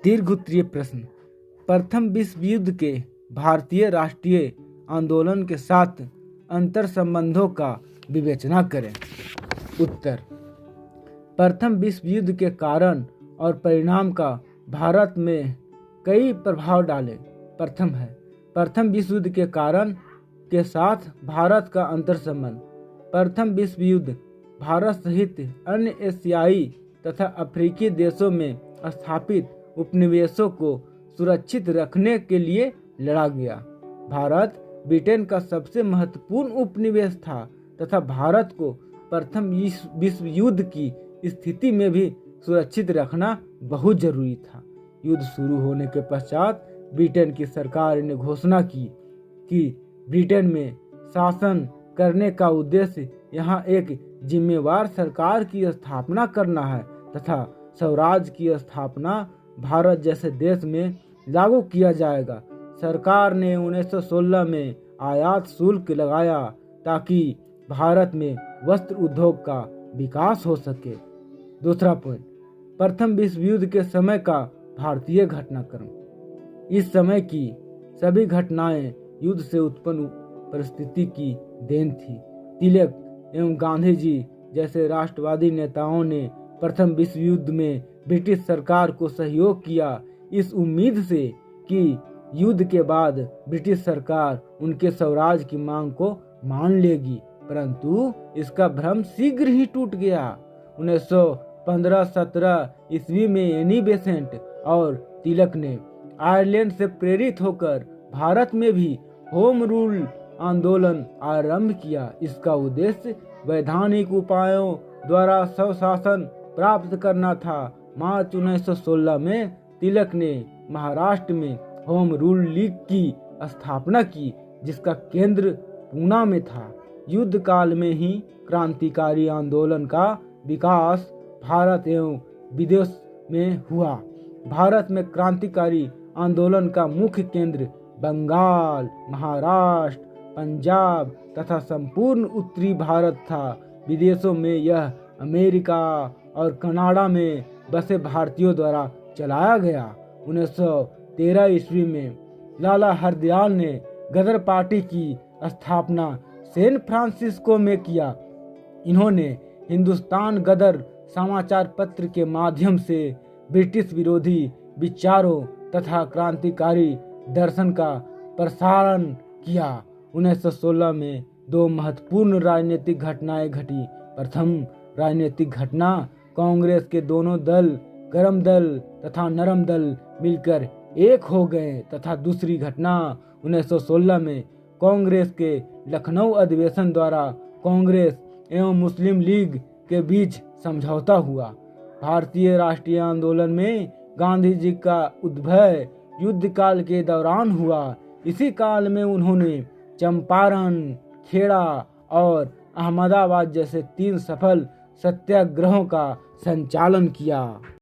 दीर्घ उत्तरीय प्रश्न। प्रथम विश्व युद्ध के भारतीय राष्ट्रीय आंदोलन के साथ अंतर संबंधों का विवेचना करें। उत्तर। प्रथम विश्व युद्ध के कारण और परिणाम का भारत में कई प्रभाव डाले। प्रथम विश्व युद्ध के कारण के साथ भारत का अंतर संबंध। प्रथम विश्व युद्ध भारत सहित अन्य एशियाई तथा अफ्रीकी देशों में स्थापित उपनिवेशों को सुरक्षित रखने के लिए लड़ा गया। भारत ब्रिटेन का सबसे महत्वपूर्ण उपनिवेश था तथा भारत को प्रथम विश्व युद्ध की स्थिति में भी सुरक्षित रखना बहुत जरूरी था। युद्ध शुरू होने के पश्चात ब्रिटेन की सरकार ने घोषणा की कि ब्रिटेन में शासन करने का उद्देश्य यहाँ एक जिम्मेवार सरकार की स्थापना करना है तथा स्वराज की स्थापना भारत जैसे देश में लागू किया जाएगा। सरकार ने 1916 में आयात शुल्क लगाया ताकि भारत में वस्त्र उद्योग का विकास हो सके। दूसरा पॉइंट, प्रथम विश्व युद्ध के समय का भारतीय घटनाक्रम। इस समय की सभी घटनाएं युद्ध से उत्पन्न परिस्थिति की देन थी। तिलक एवं गांधी जी जैसे राष्ट्रवादी नेताओं ने प्रथम विश्व युद्ध में ब्रिटिश सरकार को सहयोग किया, इस उम्मीद से कि युद्ध के बाद ब्रिटिश सरकार उनके स्वराज की मांग को मान लेगी, परंतु इसका भ्रम शीघ्र ही टूट गया। 1915-17 ईस्वी में एनी बेसेंट और तिलक ने आयरलैंड से प्रेरित होकर भारत में भी होम रूल आंदोलन आरंभ किया। इसका उद्देश्य वैधानिक उपायों द्वारा स्वशासन प्राप्त करना था। मार्च 1916 में तिलक ने महाराष्ट्र में होम रूल लीग की स्थापना की, जिसका केंद्र पूना में था। युद्ध काल में ही क्रांतिकारी आंदोलन का विकास भारत एवं विदेश में हुआ। भारत में क्रांतिकारी आंदोलन का मुख्य केंद्र बंगाल, महाराष्ट्र, पंजाब तथा संपूर्ण उत्तरी भारत था। विदेशों में यह अमेरिका और कनाडा में बसे भारतीयों द्वारा चलाया गया। 1913 ईस्वी में लाला हरदयाल ने गदर पार्टी की स्थापना सैन फ्रांसिस्को में किया। इन्होंने हिंदुस्तान गदर समाचार पत्र के माध्यम से ब्रिटिश विरोधी विचारों तथा क्रांतिकारी दर्शन का प्रसारण किया। 1916 में दो महत्वपूर्ण राजनीतिक घटनाएं घटी। प्रथम राजनीतिक घटना, कांग्रेस के दोनों दल, गरम दल तथा नरम दल मिलकर एक हो गए तथा दूसरी घटना 1916 में कांग्रेस के लखनऊ अधिवेशन द्वारा कांग्रेस एवं मुस्लिम लीग के बीच समझौता हुआ। भारतीय राष्ट्रीय आंदोलन में गांधी जी का उद्भव युद्ध काल के दौरान हुआ। इसी काल में उन्होंने चंपारण, खेड़ा और अहमदाबाद जैसे 3 सफल सत्याग्रहों का संचालन किया।